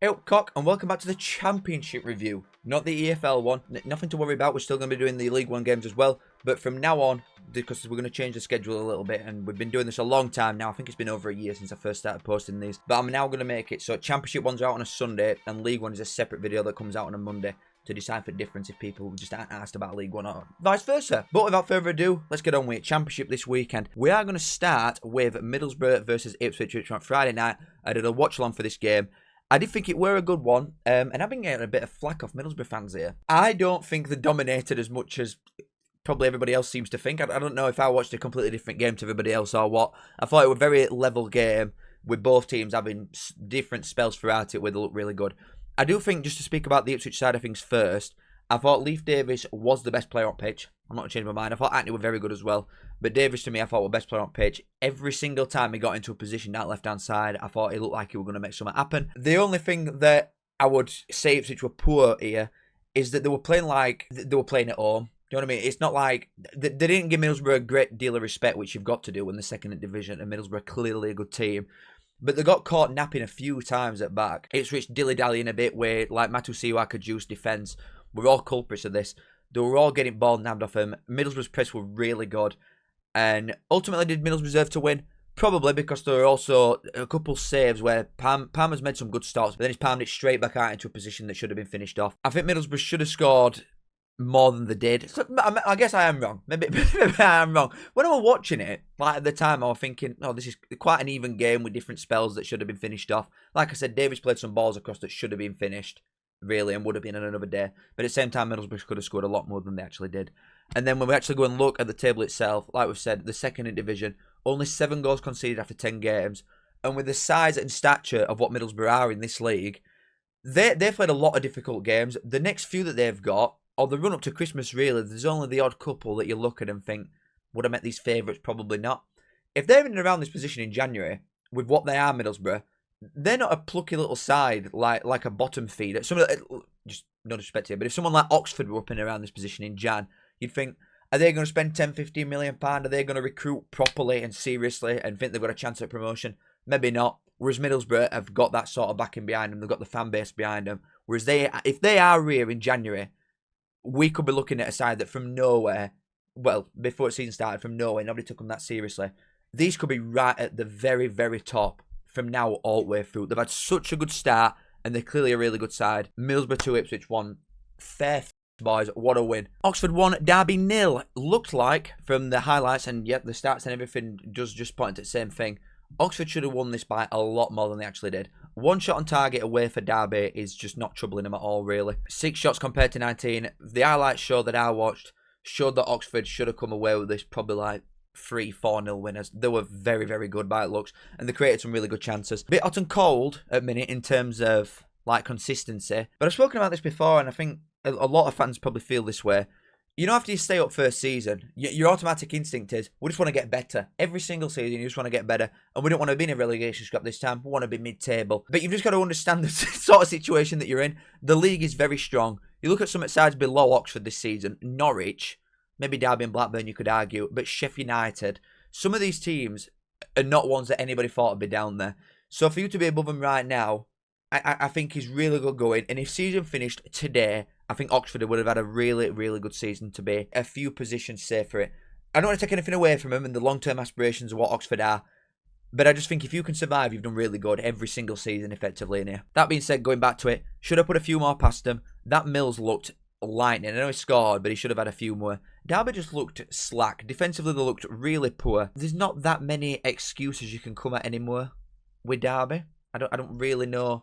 Eyup Cock, and welcome back to the Championship review, not the EFL one. Nothing to worry about, we're still going to be doing the League One games as well, but from now on, because we're going to change the schedule a little bit, and we've been doing this a long time now. I think it's been over a year since I first started posting these, but I'm now going to make it so Championship ones are out on a Sunday, and League One is a separate video that comes out on a Monday to decipher difference if people just aren't asked about League One or vice versa. But without further ado, let's get on with it. Championship this weekend. We are going to start with Middlesbrough versus Ipswich, which on Friday night. I did a watch along for this game. I did think it were a good one, and I've been getting a bit of flack off Middlesbrough fans here. I don't think they dominated as much as probably everybody else seems to think. I don't know if I watched a completely different game to everybody else or what. I thought it was a very level game with both teams having different spells throughout it where they look really good. I do think, just to speak about the Ipswich side of things first, I thought Leif Davis was the best player on pitch. I'm not going to change my mind. I thought Anthony were very good as well. But Davis, to me, I thought was the best player on pitch. Every single time he got into a position that left-hand side, I thought he looked like he was going to make something happen. The only thing that I would say Ipswich were poor here is that they were playing like they were playing at home. Do you know what I mean? It's not like they didn't give Middlesbrough a great deal of respect, which you've got to do in the second division, and Middlesbrough are clearly a good team. But they got caught napping a few times at back. Ipswich dilly-dallying a bit where, like Matusiwa could juice defence. We're all culprits of this. They were all getting ball nabbed off them. Middlesbrough's press were really good. And ultimately, did Middlesbrough deserve to win? Probably, because there were also a couple saves where Palmer's made some good stops, but then he's palmed it straight back out into a position that should have been finished off. I think Middlesbrough should have scored more than they did. So, I guess I am wrong. Maybe I am wrong. When I was watching it, like at the time, I was thinking, oh, this is quite an even game with different spells that should have been finished off. Like I said, Davis played some balls across that should have been finished, really, and would have been on another day. But at the same time, Middlesbrough could have scored a lot more than they actually did. And then when we actually go and look at the table itself, like we've said, the second in division, only 7 goals conceded after 10 games. And with the size and stature of what Middlesbrough are in this league, they've played a lot of difficult games. The next few that they've got, or the run up to Christmas really, there's only the odd couple that you look at and think, would I met these favourites? Probably not. If they're in and around this position in January, with what they are, Middlesbrough, they're not a plucky little side like a bottom feeder. Just no disrespect here, but if someone like Oxford were up and around this position in Jan, you'd think, are they going to spend 10, 15 million pounds? Are they going to recruit properly and seriously and think they've got a chance at promotion? Maybe not. Whereas Middlesbrough have got that sort of backing behind them. They've got the fan base behind them. Whereas if they are here in January, we could be looking at a side that from nowhere, well, before the season started, from nowhere, nobody took them that seriously. These could be right at the very, very top from now all the way through. They've had such a good start, and they're clearly a really good side. Middlesbrough 2, Ipswich 1. Fair boys, what a win. Oxford 1, Derby 0. Looked like, from the highlights, and yep, the stats and everything does just point to the same thing. Oxford should have won this by a lot more than they actually did. 1 shot on target away for Derby is just not troubling them at all, really. 6 shots compared to 19. The highlights show that I watched showed that Oxford should have come away with this probably like 3-4-0 winners. They were very, very good by it looks, and they created some really good chances. Bit hot and cold at minute in terms of like consistency, but I've spoken about this before, and I think a lot of fans probably feel this way. You know, after you stay up first season, your automatic instinct is, we just want to get better. Every single season, you just want to get better. And we don't want to be in a relegation scrap this time. We want to be mid-table. But you've just got to understand the sort of situation that you're in. The league is very strong. You look at some sides below Oxford this season. Norwich, maybe Derby and Blackburn, you could argue. But Sheff Utd. Some of these teams are not ones that anybody thought would be down there. So for you to be above them right now, I think is really good going. And if season finished today, I think Oxford would have had a really, really good season to be a few positions safer. I don't want to take anything away from them and the long-term aspirations of what Oxford are, but I just think if you can survive, you've done really good every single season effectively in here. That being said, going back to it, should have put a few more past them. That Mills looked lightning. I know he scored, but he should have had a few more. Derby just looked slack. Defensively, they looked really poor. There's not that many excuses you can come at anymore with Derby. I don't really know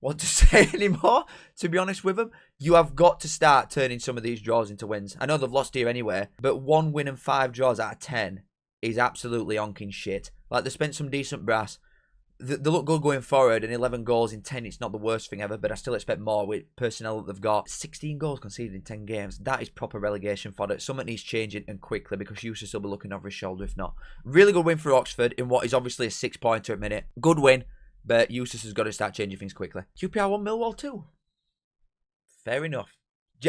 what to say anymore, to be honest with them. You have got to start turning some of these draws into wins. I know they've lost here anyway, but 1 win and 5 draws out of 10 is absolutely onking shit. Like, they spent some decent brass. They look good going forward, and 11 goals in 10, it's not the worst thing ever, but I still expect more with personnel that they've got. 16 goals conceded in 10 games. That is proper relegation fodder. Something needs changing, and quickly, because Eustace will be looking over his shoulder if not. Really good win for Oxford in what is obviously a 6-pointer at minute. Good win. But Eustace has got to start changing things quickly. QPR 1, Millwall 2. Fair enough.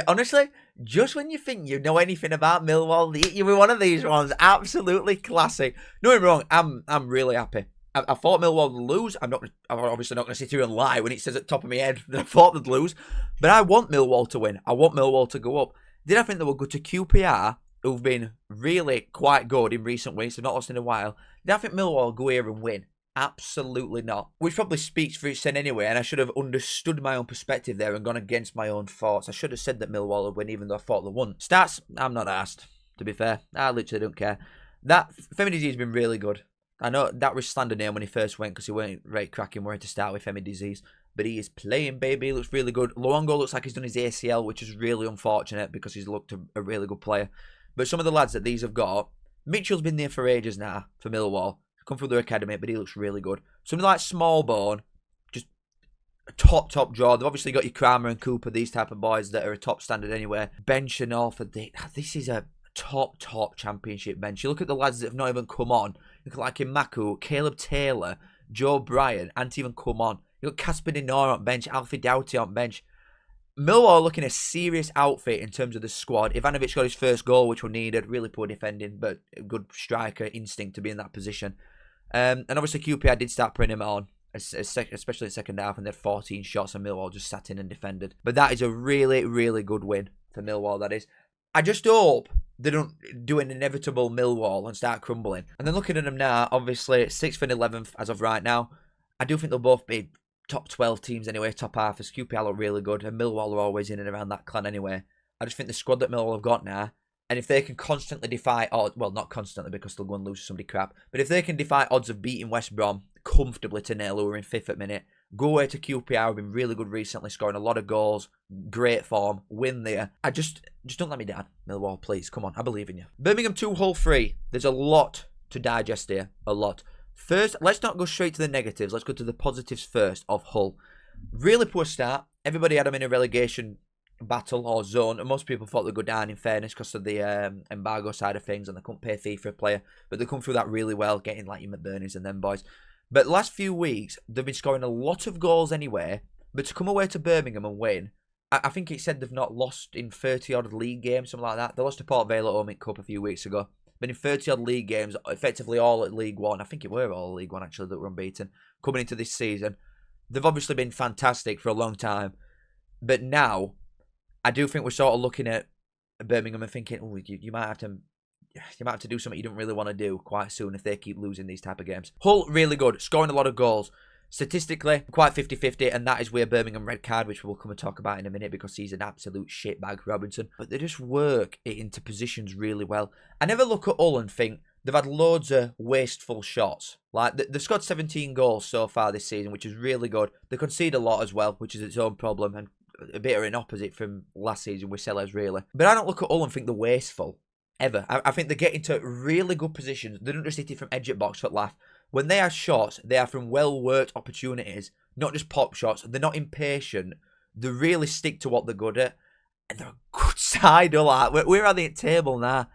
Honestly, just when you think you know anything about Millwall, you were one of these ones. Absolutely classic. No, I'm wrong. I'm really happy. I thought Millwall would lose. I'm obviously not going to sit here and lie when it says at the top of my head that I thought they'd lose. But I want Millwall to win. I want Millwall to go up. Did I think they would go to QPR, who've been really quite good in recent weeks, they've not lost in a while? Did I think Millwall will go here and win? Absolutely not. Which probably speaks for itself anyway, and I should have understood my own perspective there and gone against my own thoughts. I should have said that Millwall would win, even though I thought they won. Stats, I'm not asked, to be fair. I literally don't care. That Femi Disease has been really good. I know that was slander name when he first went because he weren't right cracking where to start with Femi Disease. But he is playing, baby. He looks really good. Luongo looks like he's done his ACL, which is really unfortunate because he's looked a really good player. But some of the lads that these have got, Mitchell's been there for ages now for Millwall. Come through their academy, but he looks really good. Something like Smallbone, just a top draw. They've obviously got your Kramer and Cooper, these type of boys that are a top standard anyway. Bench and all for this is a top championship bench. You look at the lads that have not even come on. You look like Imaku, Caleb Taylor, Joe Bryan, and even come on. You got Casper Dinor on bench, Alfie Doughty on bench. Millwall looking a serious outfit in terms of the squad. Ivanovic got his first goal, which were needed. Really poor defending, but a good striker instinct to be in that position. And obviously QPR did start putting him on, especially in the second half, and they had 14 shots and Millwall just sat in and defended. But that is a really good win for Millwall, that is. I just hope they don't do an inevitable Millwall and start crumbling. And then looking at them now, obviously 6th and 11th as of right now, I do think they'll both be top 12 teams anyway, top half, as QPR look really good, and Millwall are always in and around that clan anyway. I just think the squad that Millwall have got now, and if they can constantly defy odds, well, not constantly because they'll go and lose to somebody crap, but if they can defy odds of beating West Brom comfortably to nil, who are in 5th at minute, go away to QPR, have been really good recently, scoring a lot of goals, great form, win there. I just don't let me down, Millwall, please, come on, I believe in you. Birmingham 2, Hull 3. There's a lot to digest here, a lot. First, let's not go straight to the negatives. Let's go to the positives first of Hull. Really poor start. Everybody had them in a relegation battle or zone, and most people thought they'd go down in fairness because of the embargo side of things, and they couldn't pay a fee for a player. But they come through that really well, getting like your McBurnies and them boys. But the last few weeks, they've been scoring a lot of goals anyway. But to come away to Birmingham and win, I think it said they've not lost in 30-odd league games, something like that. They lost to Port Vale at home in Cup a few weeks ago. But in 30-odd league games, effectively all at League One. I think it were all at League One, actually, that were unbeaten. Coming into this season, they've obviously been fantastic for a long time. But now, I do think we're sort of looking at Birmingham and thinking, oh, you might have to do something you don't really want to do quite soon if they keep losing these type of games. Hull, really good, scoring a lot of goals. Statistically, quite 50-50, and that is where Birmingham red card, which we'll come and talk about in a minute because he's an absolute shitbag, Robinson. But they just work it into positions really well. I never look at Hull and think they've had loads of wasteful shots. Like, they've scored 17 goals so far this season, which is really good. They concede a lot as well, which is its own problem, and a bit of an opposite from last season with Sellers, really. But I don't look at Hull and think they're wasteful, ever. I think they get into really good positions. They don't just hit it from edge at box for laugh. When they have shots, they are from well-worked opportunities, not just pop shots. They're not impatient. They really stick to what they're good at. And they're a good side, all that. We're at the table now.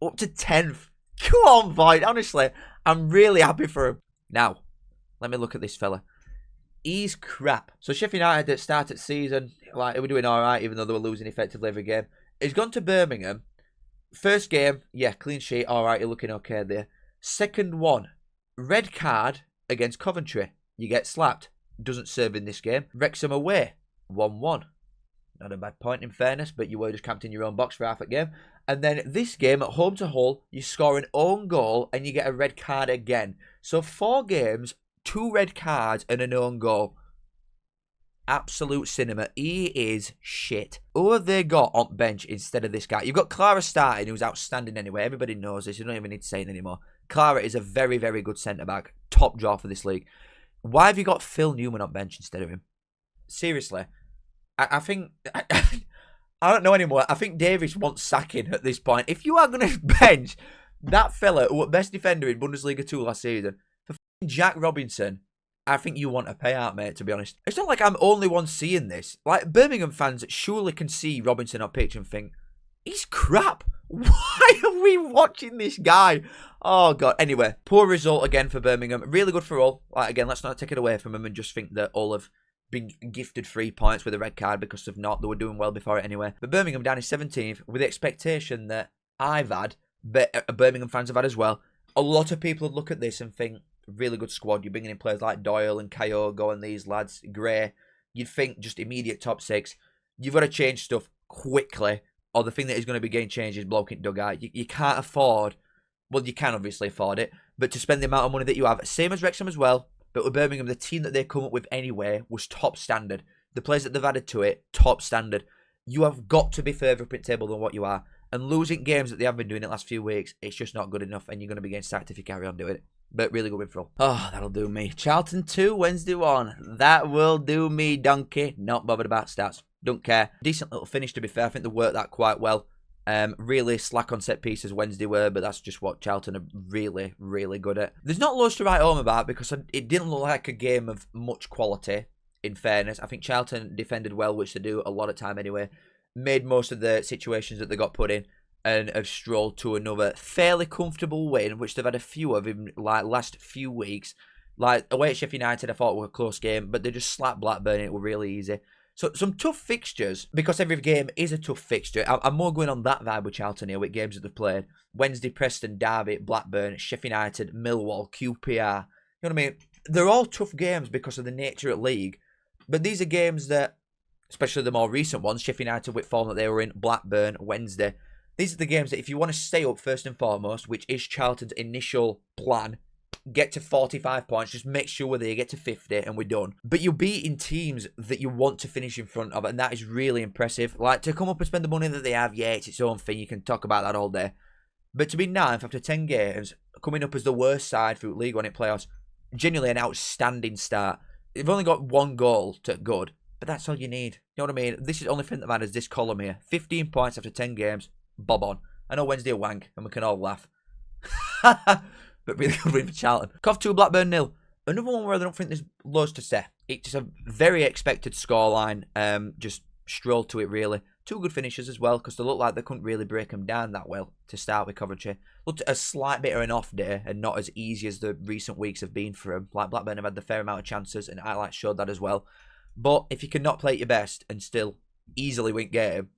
Up to 10th. Come on, boy. Honestly, I'm really happy for him. Now, let me look at this fella. He's crap. So Sheff Utd at start of season, like, they were doing all right, even though they were losing effectively every game. He's gone to Birmingham. First game, yeah, clean sheet, all right, you're looking okay there. Second one. Red card against Coventry. You get slapped. Doesn't serve in this game. Wrexham away. 1-1. Not a bad point in fairness, but you were just camped in your own box for half a game. And then this game at home to Hull, you score an own goal and you get a red card again. So 4 games, 2 red cards and an own goal. Absolute cinema. He is shit. Who have they got on bench instead of this guy? You've got Clara starting, who's outstanding anyway. Everybody knows this. You don't even need to say it anymore. Clara is a very, very good centre-back. Top draw for this league. Why have you got Phil Newman on bench instead of him? Seriously. I think... I don't know anymore. I think Davies wants sacking at this point. If you are going to bench that fella who was best defender in Bundesliga 2 last season for Jack Robinson, I think you want a payout, mate, to be honest. It's not like I'm only one seeing this. Like, Birmingham fans surely can see Robinson on pitch and think, he's crap. Why are we watching this guy? Oh, God. Anyway, poor result again for Birmingham. Really good for Hull. Like, again, let's not take it away from them and just think that Hull have been gifted 3 points with a red card because of not. They were doing well before it anyway. But Birmingham down in 17th with the expectation that I've had, but Birmingham fans have had as well. A lot of people would look at this and think, really good squad. You're bringing in players like Doyle and Kyogo and these lads, Gray. You'd think just immediate top 6. You've got to change stuff quickly, or the thing that is going to be getting changed is bloke in dugout. You can't afford, well, you can obviously afford it, but to spend the amount of money that you have, same as Wrexham as well, but with Birmingham, the team that they come up with anyway was top standard. The players that they've added to it, top standard. You have got to be further up in table than what you are. And losing games that they have been doing the last few weeks, it's just not good enough, and you're going to be getting sacked if you carry on doing it. But really good win for all. Oh, that'll do me. Charlton 2, Wednesday 1. That will do me, donkey. Not bothered about stats. Don't care. Decent little finish, to be fair. I think they worked that quite well. Really slack on set pieces Wednesday were, but that's just what Charlton are really, really good at. There's not loads to write home about because it didn't look like a game of much quality, in fairness. I think Charlton defended well, which they do a lot of time anyway. Made most of the situations that they got put in and have strolled to another fairly comfortable win, which they've had a few of in like last few weeks. Like away at Sheffield United, I thought it was a close game, but they just slapped Blackburn and it was really easy. So some tough fixtures, because every game is a tough fixture. I'm more going on that vibe with Charlton here with games that they've played. Wednesday, Preston, Derby, Blackburn, Sheffield United, Millwall, QPR. You know what I mean? They're all tough games because of the nature of the league. But these are games that, especially the more recent ones, Sheffield United with form that they were in, Blackburn, Wednesday. These are the games that if you want to stay up first and foremost, which is Charlton's initial plan, get to 45 points, just make sure that you get to 50 and we're done. But you're beating teams that you want to finish in front of, and that is really impressive. Like, to come up and spend the money that they have, yeah, it's its own thing. You can talk about that all day. But to be 9th after 10 games, coming up as the worst side through League One in playoffs, genuinely an outstanding start. They've only got 1 goal to good, but that's all you need. You know what I mean? This is the only thing that matters, this column here. 15 points after 10 games, bob on. I know Wednesday a wank, and we can all laugh. But really good win for Charlton. Cov 2, Blackburn 0. Another one where I don't think there's loads to say. It's a very expected scoreline. Just strolled to it, really. 2 good finishes as well, because they look like they couldn't really break them down that well to start with Coventry. Looked a slight bit of an off day, and not as easy as the recent weeks have been for them. Like, Blackburn have had the fair amount of chances, and highlights showed that as well. But if you can not play at your best and still easily win game,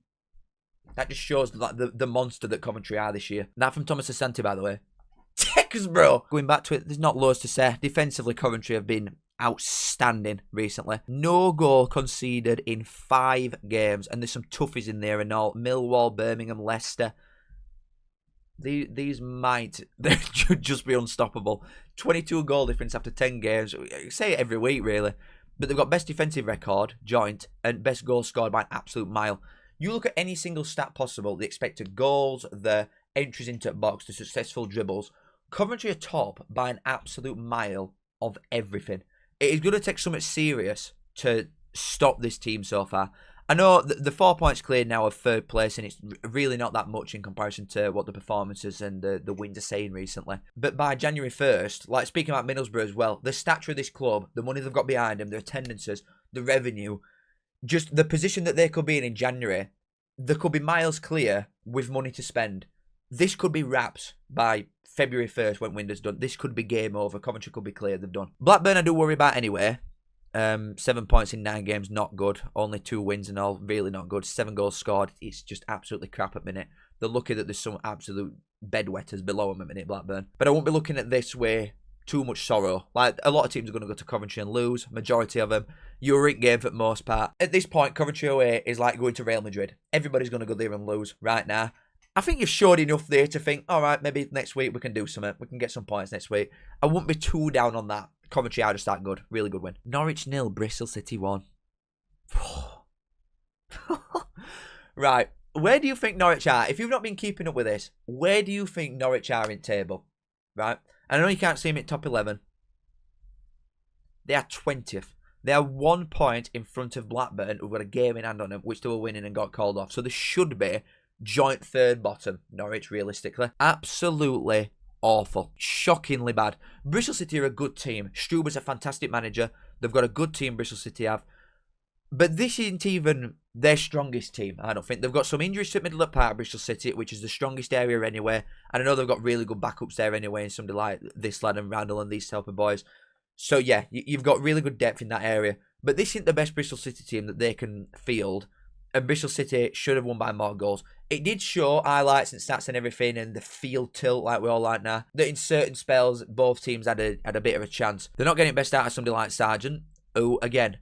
that just shows like the monster that Coventry are this year. That from Thomas Asante, by the way. Tex, bro. Going back to it, there's not loads to say. Defensively, Coventry have been outstanding recently. No goal conceded in 5 games, and there's some toughies in there and all. Millwall, Birmingham, Leicester. These might just be unstoppable. 22 goal difference after 10 games. I say it every week, really. But they've got best defensive record, joint, and best goal scored by an absolute mile. You look at any single stat possible, the expected goals, the entries into the box, the successful dribbles. Coventry are top by an absolute mile of everything. It is going to take something serious to stop this team so far. I know the 4 points cleared now of 3rd place, and it's really not that much in comparison to what the performances and the wins are saying recently. But by January 1st, like speaking about Middlesbrough as well, the stature of this club, the money they've got behind them, their attendances, the revenue, just the position that they could be in January, they could be miles clear with money to spend. This could be wraps by February 1st when winter's done. This could be game over. Coventry could be clear. They've done. Blackburn I do worry about anyway. 7 points in 9 games, not good. Only 2 wins and all, really not good. 7 goals scored. It's just absolutely crap at minute. They're lucky that there's some absolute bedwetters below them at minute, Blackburn. But I won't be looking at this way too much sorrow. Like, a lot of teams are going to go to Coventry and lose. Majority of them. You're in game for the most part. At this point, Coventry away is like going to Real Madrid. Everybody's going to go there and lose right now. I think you've showed enough there to think, all right, maybe next week we can do something. We can get some points next week. I wouldn't be too down on that. Coventry are just that good. Really good win. Norwich 0, Bristol City 1. Right. Where do you think Norwich are? If you've not been keeping up with this, where do you think Norwich are in table? Right. And I know you can't see them in top 11. They are 20th. They are 1 point in front of Blackburn, who've got a game in hand on them, which they were winning and got called off. So they should be joint 3rd bottom, Norwich, realistically. Absolutely awful. Shockingly bad. Bristol City are a good team. Struber's a fantastic manager. They've got a good team, Bristol City have. But this isn't even their strongest team, I don't think. They've got some injuries to the middle of the park, Bristol City, which is the strongest area anyway. And I know they've got really good backups there anyway, and somebody like this lad and Randall and these type of boys. So yeah, you've got really good depth in that area. But this isn't the best Bristol City team that they can field. And Bristol City should have won by more goals. It did show highlights and stats and everything and the field tilt like we all like now, that in certain spells, both teams had a bit of a chance. They're not getting best out of somebody like Sargent, who, again,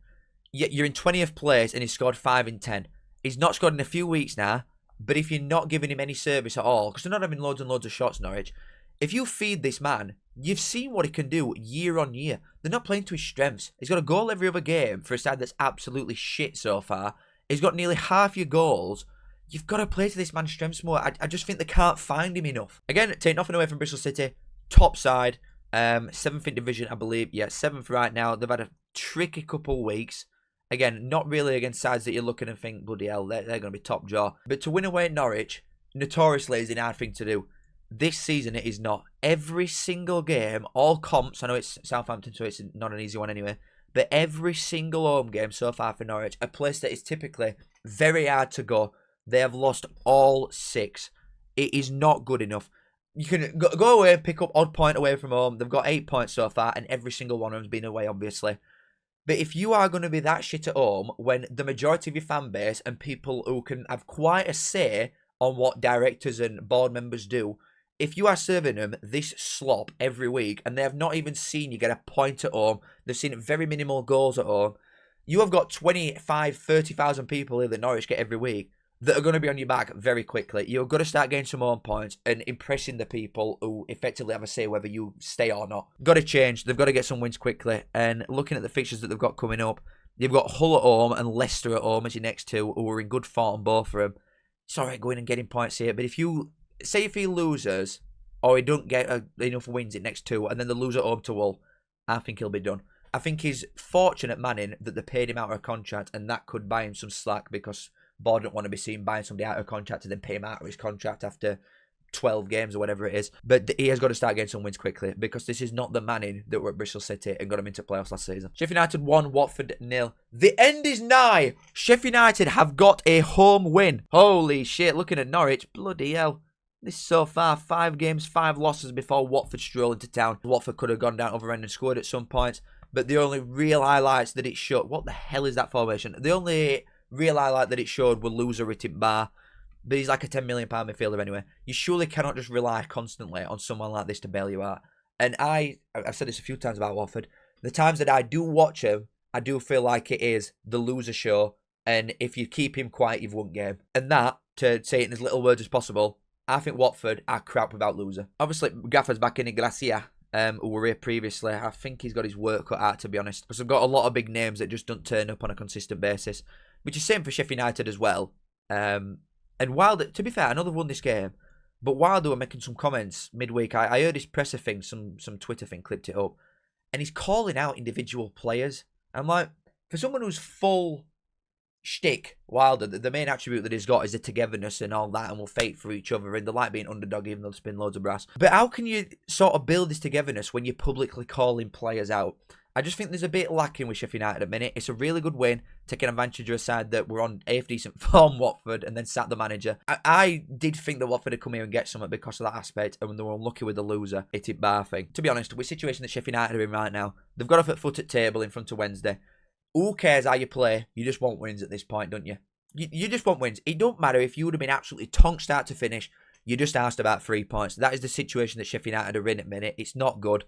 you're in 20th place and he scored 5 in 10. He's not scored in a few weeks now, but if you're not giving him any service at all, because they're not having loads and loads of shots, Norwich, if you feed this man, you've seen what he can do year on year. They're not playing to his strengths. He's got a goal every other game for a side that's absolutely shit so far. He's got nearly half your goals. You've got to play to this man's strengths more. I just think they can't find him enough. Again, take nothing away from Bristol City. Top side. 7th in division, I believe. Yeah, 7th right now. They've had a tricky couple of weeks. Again, not really against sides that you're looking and think, bloody hell, they're going to be top jaw. But to win away at Norwich, notoriously is a hard thing to do. This season, it is not. Every single game, all comps, I know it's Southampton, so it's not an easy one anyway, but every single home game so far for Norwich, a place that is typically very hard to go, they have lost all 6. It is not good enough. You can go away and pick up odd point away from home. They've got 8 points so far, and every single one of them's been away, obviously. But if you are going to be that shit at home, when the majority of your fan base and people who can have quite a say on what directors and board members do, if you are serving them this slop every week and they have not even seen you get a point at home, they've seen very minimal goals at home, you have got 25, 30,000 people here that Norwich get every week that are going to be on your back very quickly. You've got to start getting some home points and impressing the people who effectively have a say whether you stay or not. Got to change. They've got to get some wins quickly. And looking at the fixtures that they've got coming up, you've got Hull at home and Leicester at home as your next two, who are in good form, both of them. It's all right going and getting points here, but if he loses or he don't get enough wins in next 2 and then they lose at home to Hull, I think he'll be done. I think he's fortunate, Manning, that they paid him out of a contract, and that could buy him some slack because board don't want to be seen buying somebody out of a contract and then pay him out of his contract after 12 games or whatever it is. But he has got to start getting some wins quickly because this is not the Manning that were at Bristol City and got him into playoffs last season. Sheff United 1, Watford 0. The end is nigh. Sheff United have got a home win. Holy shit, looking at Norwich, bloody hell. This so far, 5 games, 5 losses before Watford stroll into town. Watford could have gone down other end and scored at some points, but the only real highlights that it showed... What the hell is that formation? The only real highlight that it showed were loser written bar, but he's like a £10 million midfielder anyway. You surely cannot just rely constantly on someone like this to bail you out. And I've said this a few times about Watford. The times that I do watch him, I do feel like it is the loser show, and if you keep him quiet, you've won game. And that, to say it in as little words as possible, I think Watford are crap without loser. Obviously, Gaffer's back in Gracia, who were here previously. I think he's got his work cut out, to be honest. Because they've got a lot of big names that just don't turn up on a consistent basis. Which is same for Sheff United as well. And while, to be fair, I know they've won this game. But while they were making some comments midweek, I heard his presser thing, some Twitter thing, clipped it up. And he's calling out individual players. I'm like, for someone who's full shtick, Wilder, the main attribute that he's got is the togetherness and all that, and will fight for each other, and they like being underdog even though they spin loads of brass. But how can you sort of build this togetherness when you're publicly calling players out? I just think there's a bit lacking with Sheff United at the minute. It's a really good win, taking advantage of a side that were on AF decent form, Watford, and then sat the manager. I did think that Watford would come here and get something because of that aspect, and they were unlucky with the loser, hit it bar thing. To be honest, with the situation that Sheff United are in right now, they've got a foot at table in front of Wednesday. Who cares how you play? You just want wins at this point, don't you? You just want wins. It don't matter if you would have been absolutely tonk start to finish. You just asked about 3 points. That is the situation that Sheff United are in at the minute. It's not good.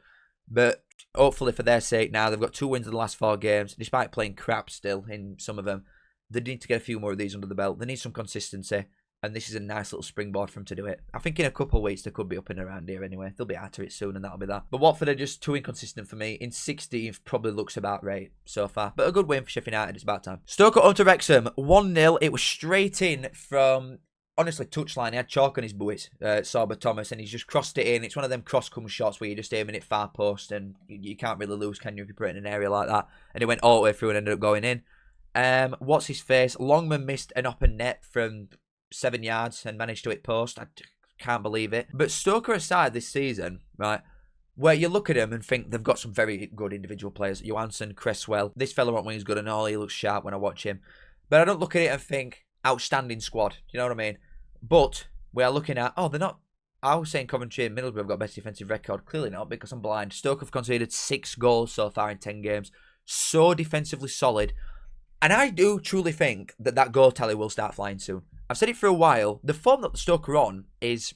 But hopefully for their sake now, they've got 2 wins in the last 4 games. Despite playing crap still in some of them. They need to get a few more of these under the belt. They need some consistency. And this is a nice little springboard for them to do it. I think in a couple of weeks they could be up and around here anyway. They'll be after it soon and that'll be that. But Watford are just too inconsistent for me. In 16th probably looks about right so far. But a good win for Sheff United. It's about time. Stoke at home to Wrexham. 1-0. It was straight in from, honestly, touchline. He had chalk on his buoys, Sorba Thomas, and he's just crossed it in. It's one of them cross-come shots where you're just aiming it far post and you can't really lose, can you, if you put it in an area like that. And it went all the way through and ended up going in. What's his face? Longman missed an open net from 7 yards and managed to hit post. I can't believe it. But Stoke are a side this season, right, where you look at them and think they've got some very good individual players. Johansson, Cresswell. This fella won't win he's good and all. He looks sharp when I watch him. But I don't look at it and think outstanding squad. You know what I mean? But we are looking at, they're not. I was saying Coventry and Middlesbrough have got best defensive record. Clearly not, because I'm blind. Stoke have conceded 6 goals so far in 10 games. So defensively solid. And I do truly think that goal tally will start flying soon. I've said it for a while. The form that the Stoke are on is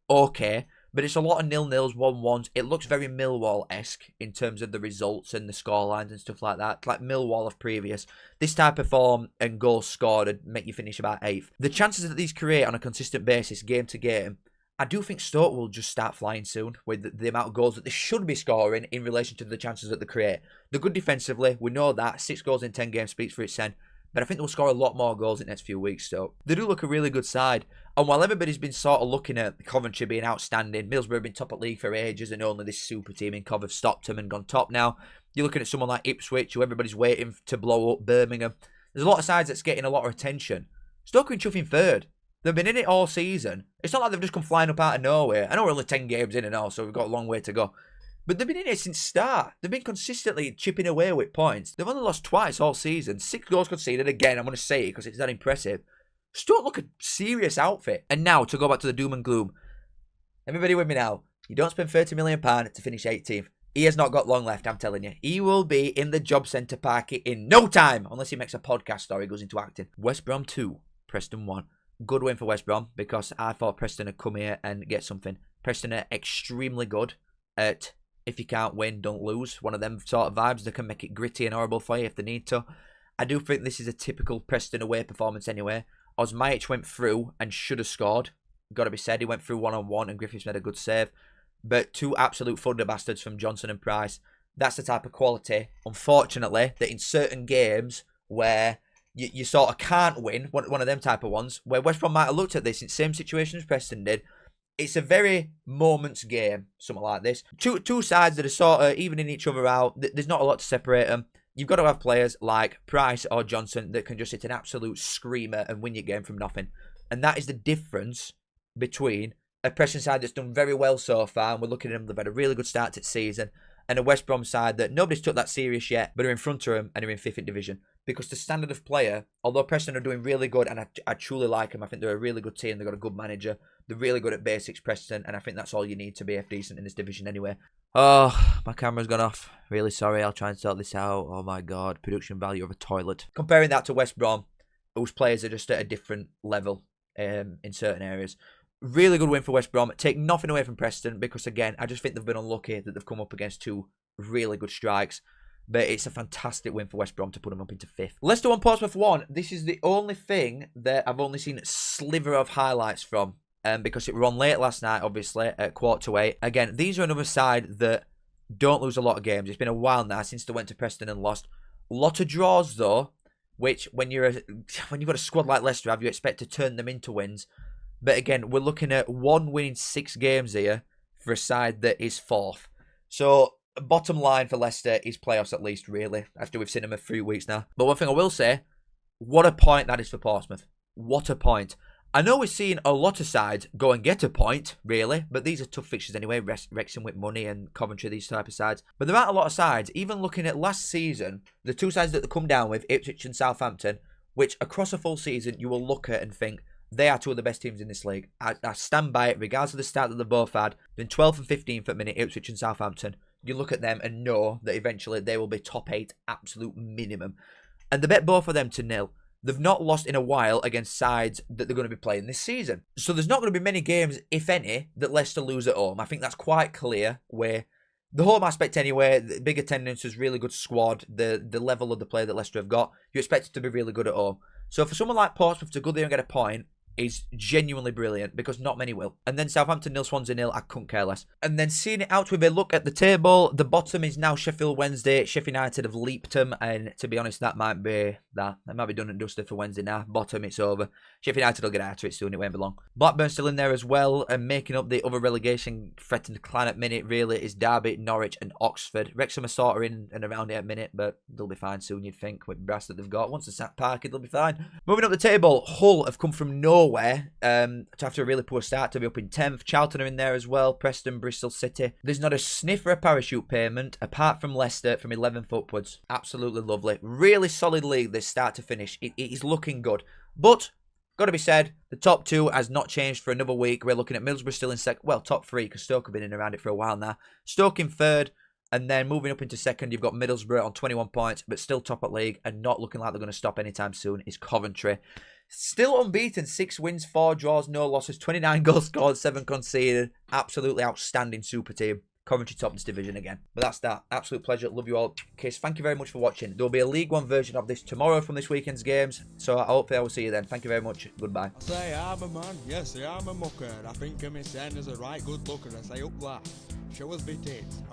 okay, but it's a lot of 0-0s, 1-1s. It looks very Millwall-esque in terms of the results and the scorelines and stuff like that. Like Millwall of previous. This type of form and goals scored would make you finish about 8th. The chances that these create on a consistent basis, game to game, I do think Stoke will just start flying soon with the amount of goals that they should be scoring in relation to the chances that they create. They're good defensively. We know that. 6 goals in 10 games speaks for itself. But I think they'll score a lot more goals in the next few weeks. So they do look a really good side. And while everybody's been sort of looking at Coventry being outstanding, Middlesbrough have been top of league for ages, and only this super team in Cov have stopped them and gone top now. You're looking at someone like Ipswich, who everybody's waiting to blow up. Birmingham. There's a lot of sides that's getting a lot of attention. Stoke are in chuffing 3rd. They've been in it all season. It's not like they've just come flying up out of nowhere. I know we're only 10 games in and all, so we've got a long way to go. But they've been in it since start. They've been consistently chipping away with points. They've only lost twice all season. 6 goals conceded. Again, I'm going to say it because it's that impressive. Stoke look a serious outfit. And now, to go back to the doom and gloom. Everybody with me now. You don't spend £30 million to finish 18th. He has not got long left, I'm telling you. He will be in the job centre park in no time. Unless he makes a podcast or he goes into acting. West Brom 2, Preston 1. Good win for West Brom because I thought Preston would come here and get something. Preston are extremely good at... If you can't win, don't lose. One of them sort of vibes. They can make it gritty and horrible for you if they need to. I do think this is a typical Preston away performance anyway. Osmajic went through and should have scored. Got to be said, he went through one-on-one and Griffiths made a good save. But 2 absolute thunder bastards from Johnson and Price. That's the type of quality, unfortunately, that in certain games where you sort of can't win, one of them type of ones, where West Brom might have looked at this in the same situation as Preston did. It's a very moments game, something like this. Two sides that are sort of evening each other out. There's not a lot to separate them. You've got to have players like Price or Johnson that can just hit an absolute screamer and win your game from nothing. And that is the difference between a Preston side that's done very well so far, and we're looking at them, they've had a really good start to the season, and a West Brom side that nobody's took that serious yet, but are in front of them and are in 5th in division. Because the standard of player, although Preston are doing really good, and I truly like them, I think they're a really good team, they've got a good manager, they're really good at basics, Preston, and I think that's all you need to be decent in this division anyway. Oh, my camera's gone off. Really sorry, I'll try and sort this out. Oh my god, production value of a toilet. Comparing that to West Brom, whose players are just at a different level in certain areas. Really good win for West Brom. Take nothing away from Preston because, again, I just think they've been unlucky that they've come up against 2 really good strikes. But it's a fantastic win for West Brom to put them up into 5th. Leicester 1, Portsmouth 1. This is the only thing that I've only seen a sliver of highlights from. Because it were on late last night, obviously, at 7:45. Again, these are another side that don't lose a lot of games. It's been a while now since they went to Preston and lost. A lot of draws, though, which when you've got a squad like Leicester have, you expect to turn them into wins. But again, we're looking at 1 win in 6 games here for a side that is 4th. So, bottom line for Leicester is playoffs at least, really, after we've seen them for 3 weeks now. But one thing I will say, what a point that is for Portsmouth. What a point. I know we're seeing a lot of sides go and get a point, really, but these are tough fixtures anyway. Wrexham with money and Coventry, these type of sides. But there aren't a lot of sides. Even looking at last season, the 2 sides that they come down with, Ipswich and Southampton, which across a full season you will look at and think, they are 2 of the best teams in this league. I stand by it, regardless of the start that they both had. Been 12th and 15th at minute, Ipswich and Southampton. You look at them and know that eventually they will be top 8, absolute minimum. And they bet both of them to 0. They've not lost in a while against sides that they're going to be playing this season. So there's not going to be many games, if any, that Leicester lose at home. I think that's quite clear, where the home aspect anyway, the big attendances, really good squad, the level of the play that Leicester have got, you expect it to be really good at home. So for someone like Portsmouth to go there and get a point is genuinely brilliant because not many will. And then Southampton 0, Swansea 0, I couldn't care less. And then seeing it out with a look at the table, the bottom is now Sheffield Wednesday. Sheffield United have leaped them, and to be honest, that might be done and dusted for Wednesday now. Bottom, it's over. Sheffield United will get out of it soon, it won't be long. Blackburn still in there as well, and making up the other relegation threatened decline at minute really is Derby, Norwich and Oxford. Wrexham are sort of in and around it at minute, but they'll be fine soon, you'd think, with the brass that they've got. Once they're sat parked, they'll be fine. Moving up the table, Hull have come from nowhere to after a really poor start to be up in 10th. Charlton are in there as well. Preston, Bristol City. There's not a sniff for a parachute payment apart from Leicester from 11th upwards. Absolutely lovely. Really solid league this start to finish. It is looking good. But, got to be said, the top 2 has not changed for another week. We're looking at Middlesbrough still in top 3 because Stoke have been in around it for a while now. Stoke in 3rd. And then moving up into second, you've got Middlesbrough on 21 points, but still top at league and not looking like they're going to stop anytime soon, is Coventry. Still unbeaten, 6 wins, 4 draws, no losses, 29 goals scored, 7 conceded. Absolutely outstanding super team. Coventry top this division again. But that's that. Absolute pleasure. Love you all. Kiss. Thank you very much for watching. There will be a League One version of this tomorrow from this weekend's games. So hopefully I will see you then. Thank you very much. Goodbye. I say I'm a man. Yes, I'm a mucker. I think of me saying as a right good looker. I say up that. Show us me tits.